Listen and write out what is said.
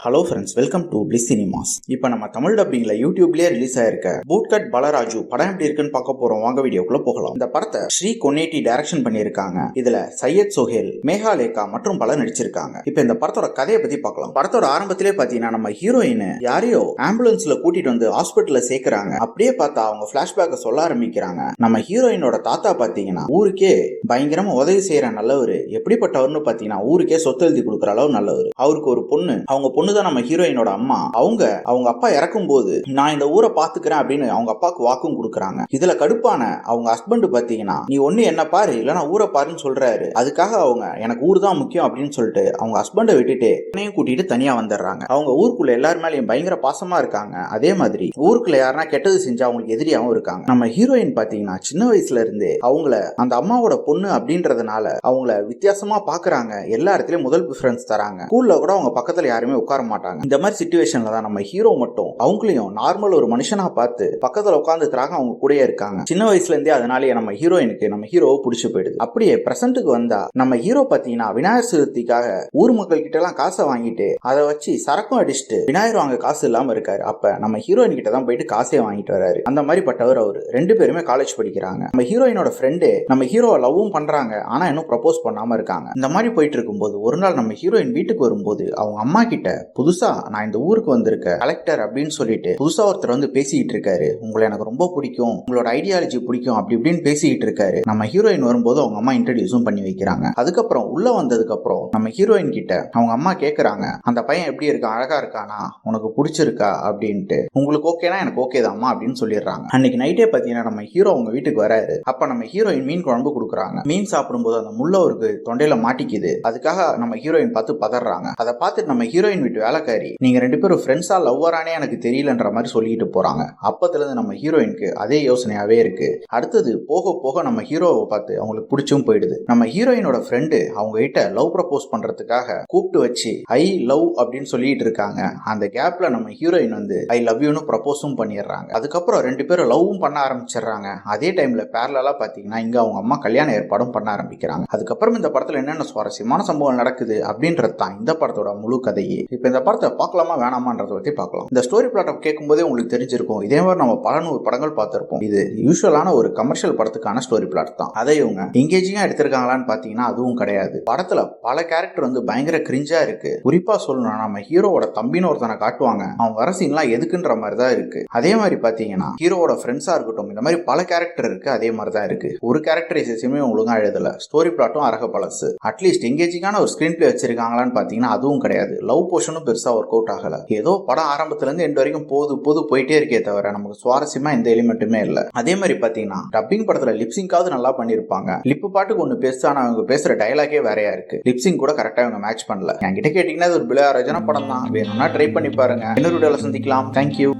Hello friends, welcome to bliss cinemas. இப்போ நம்ம Tamil டப்பிங்ல யூடியூப்லயே release ஆயிருக்க பூட்கட் பாலராஜு படம் எப்படி இருக்குன்னு பார்க்க போறோம். வாங்க வீடியோக்குள்ள போகலாம். இந்த படத்தை ஸ்ரீ கொன்னேட்டி டைரக்ஷன் பண்ணியிருக்காங்க. இதுல சையத் சோஹேல், மேகாலேகா மற்றும் பலர் நடிச்சிருக்காங்க. இப்போ இந்த படத்தோட கதையை பத்தி பார்க்கலாம். படத்தோட ஆரம்பத்திலே பாத்தீங்கன்னா நம்ம ஹீரோயின் யாரையோ ஆம்புலன்ஸ்ல கூட்டிட்டு வந்து ஹாஸ்பிட்டல்ல சேர்க்கிறாங்க. அப்படியே பார்த்தா அவங்க பிளாஷ்பேக்க சொல்ல ஆரம்பிக்கிறாங்க. நம்ம ஹீரோயினோட தாத்தா பாத்தீங்கன்னா ஊருக்கே பயங்கரமா உதவி செய்யற நல்லவர். எப்படிப்பட்டவர்னு பாத்தீங்கன்னா ஊருக்கே சொத்து எழுதி கொடுக்குற அளவு நல்லவர். அவருக்கு ஒரு பொண்ணு, அவங்க பொண்ணு தான் நம்ம ஹீரோயினோட அம்மா. அவங்க அப்பா இறக்கும் போது நான் இந்த ஊரை பாத்துக்கிறேன் அப்படின்னு அவங்க அப்பாவுக்கு வாக்கும் கொடுக்கறாங்க. இதுல கடுப்பான அவங்க ஹஸ்பண்ட் பாத்தீங்கன்னா நீ ஒண்ணு என்ன பாரு இல்லனா ஊரை பாருன்னு சொல்றாரு. அதுக்காக அவங்க எனக்கு ஊர் தான் முக்கியம் அப்படின்னு சொல்லிட்டு அவங்க ஹஸ்பண்டை விட்டுட்டு என்னையும் கூட்டிட்டு தனியா வந்துடுறாங்க. அவங்க ஊருக்குள்ள எல்லாரும் மேலயும் பயங்கர பாசமா இருக்காங்க. அதே மாதிரி ஊருக்குள்ள யாருன்னா கெட்டது செஞ்சா அவங்களுக்கு எதிரியாவும் இருக்காங்க. நம்ம ஹீரோயின் பாத்தீங்கன்னா சின்ன வயசுல இருந்தே அவங்கள அந்த அம்மாவோட பொண்ணு அப்படின்றதுனால அவங்கள வித்தியாசமா பாக்குறாங்க. எல்லா இடத்துலயும் முதல் ப்ரிஃபரன்ஸ் தராங்க. ஸ்கூல்ல கூட அவங்க பக்கத்துல யாருமே உட்கார மாட்டாங்க. இந்த மாதிரி சிச்சுவேஷன்ல தான் நம்ம ஹீரோ மட்டும் அவங்களையும் நார்மல் ஒரு மனுஷனா பார்த்து பக்கத்துல உட்கார்ந்துக்கிறாங்க. அவங்க கூடயே இருக்காங்க. சின்ன வயசுல இருந்தே அதனாலேயே நம்ம ஹீரோயினுக்கு நம்ம ஹீரோவை பிடிச்சு போயிடுது. அப்படியே பிரசன்ட்டுக்கு வந்தா நம்ம ஹீரோ பாத்தீங்கன்னா விநாயகர் சதுர்த்திக்காக ஊர் மக்கள் கிட்ட எல்லாம் காசை வாங்கிட்டு அதை வச்சு சரக்கும் அடிச்சுட்டு விநாயகர் வாங்க காசு இல்லாம இருக்காரு. அப்ப நம்ம ஹீரோயின் கிட்ட தான் போயிட்டு காசே வாங்கிட்டு வராரு. அந்த மாதிரி பட்டவர் அவரு. ரெண்டு பேருமே காலேஜ் படிக்கிறாங்க. நம்ம ஹீரோயினோட ஃப்ரெண்டு நம்ம ஹீரோவை லவ்வும் பண்றாங்க. ஆனா இன்னும் ப்ரப்போஸ் பண்ணாம இருக்காங்க. இந்த மாதிரி போயிட்டு இருக்கும்போது ஒரு நாள் நம்ம ஹீரோயின் வீட்டுக்கு வரும்போது அவங்க அம்மா கிட்ட புதுசா நான் இந்த ஊருக்கு வந்திருக்க கலெக்டர் அப்படின்னு சொல்லிட்டு புதுசா ஒருத்தர் வந்து பேசிட்டு இருக்காரு. உங்களை எனக்கு ரொம்ப பிடிக்கும், உங்களோட ஐடியாலஜி பிடிக்கும் அப்படி இப்படின்னு பேசிட்டு இருக்காரு. நம்ம ஹீரோயின் வரும்போது அவங்க அம்மா இன்ட்ரடியூஸும் பண்ணி வைக்கிறாங்க. அதுக்கப்புறம் உள்ள வந்ததுக்கு அப்புறம் நம்ம ஹீரோயின் கிட்ட அவங்க அம்மா கேக்குறாங்க, அந்த பையன் எப்படி இருக்கான், அழகா இருக்கானா, உனக்கு பிடிச்சிருக்கா அப்படின்ட்டு. உங்களுக்கு ஓகேனா எனக்கு ஓகே தான் அப்படின்னு சொல்லிடுறாங்க. அன்னைக்கு நைட்டே பாத்தீங்கன்னா நம்ம ஹீரோ அவங்க வீட்டுக்கு வராரு. அப்ப நம்ம ஹீரோயின் மீன் குழம்பு கொடுக்குறாங்க. மீன் சாப்பிடும்போது அந்த முள்ள அவருக்கு தொண்டையில மாட்டிக்குது. அதுக்காக நம்ம ஹீரோயின் பார்த்து பதறாங்க. அதை பார்த்துட்டு நம்ம ஹீரோயின் வீட்டு வேலைக்காரி நீங்க ரெண்டு பேரும் ஃப்ரெண்ட்ஸா லவ்வரானே எனக்கு தெரியலன்ற மாதிரி சொல்லிட்டு போறாங்க. அப்பத்துல இருந்து நம்ம ஹீரோயினுக்கு அதே யோசனையாவே இருக்கு. அடுத்தது போக போக நம்ம ஹீரோவை பார்த்து அவங்களுக்கு பிடிச்சும் போயிடுது. நம்ம ஹீரோயினோட ஃப்ரெண்டு அவங்க கிட்ட லவ் ப்ரப்போஸ் பண்றதுக்காக கூப்பிட்டு வச்சு ஐ லவ் அப்படின்னு சொல்லிட்டு இருக்காங்க. அந்த கேப்ல நம்ம ஹீரோயின் வந்து ஐ லவ் யூன்னு ப்ரப்போஸும் பண்ணிடுறாங்க. அதுக்கப்புறம் ரெண்டு பேரும் லவ்வும் பண்ண ஆரம்பிச்சிடுறாங்க. அதே டைம்ல பேரலா பாத்தீங்கன்னா இங்க அவங்க அம்மா கல்யாண ஏற்பாடும் பண்ண ஆரம்பிக்கிறாங்க. அதுக்கப்புறம் இந்த படத்துல என்னென்ன சுவாரஸ்யமான சம்பவம் நடக்குது அப்படின்றது தான் இந்த படத்தோட முழு கதையே. இப்ப இந்த படத்தை பார்க்கலாமா வேணாமான்றதை பத்தி பார்க்கலாம். இந்த ஸ்டோரி பிளாட்டை கேட்கும் போதே உங்களுக்கு தெரிஞ்சிருக்கும். இதே மாதிரி நம்ம பல 100 படங்கள் பார்த்திருப்போம். இது யூசுவலான ஒரு கமர்ஷியல் படத்துக்கான ஸ்டோரி பிளாட் தான். அதை இவங்க எங்கேஜிங்கா எடுத்திருக்காங்களான்னு பாத்தீங்கன்னா அதுவும் கிடையாது. படத்துல பல கேரக்டர் வந்து பயங்கர கிரிஞ்சா இருக்கு. குறிப்பா சொல்லணும்னா நம்ம ஹீரோவோட தம்பின்னு ஒருத்தனை காட்டுவாங்க. அவங்க வர சீன்லாம் எதுக்குன்ற மாதிரி தான் இருக்கு. அதே மாதிரி பாத்தீங்கன்னா ஹீரோவோட ஃப்ரெண்ட்ஸா இருக்கட்டும், இந்த மாதிரி பல கேரக்டர் இருக்கு. அதே மாதிரி தான் இருக்கு. ஒரு கேரக்டரைசேஷனுமே ஒழுங்கா எழுதல. ஸ்டோரி பிளாட்டும் அரக பழசு. அட்லீஸ்ட் எங்கேஜிங்கான ஒரு ஸ்கிரீன் பிளே வச்சிருக்காங்களான்னு பாத்தீங்கன்னா அதுவும் கிடையாது. லவ் போர்ஷனும் பெருசா ஒர்க் அவுட் ஆகல. ஏதோ படம் ஆரம்பத்துல இருந்து எண்ட் வரைக்கும் போது போயிட்டே இருக்கே தவிர நமக்கு சுவாரஸ்யமா எந்த எலிமெண்ட்டுமே இல்ல. அதே மாதிரி பாத்தீங்கன்னா டப்பிங் படத்துல லிப்சிங்காவது நல்லா பண்ணிருப்பாங்க. லிப் பாட்டுக்கு ஒண்ணு பேச, ஆனா அவங்க பேசுற டயலாகே வேறையா இருக்கு. லிப்சிங் கூட கரெக்டா அவங்க மேட்ச் பண்ணல. என்கிட்ட கேட்டீங்கன்னா ஒரு பிள்ளையாரஜன படம் தான். வேணும்னா ட்ரை பண்ணி பாருங்க. இன்னொரு வீடியோல சந்திக்கலாம். தேங்க்யூ.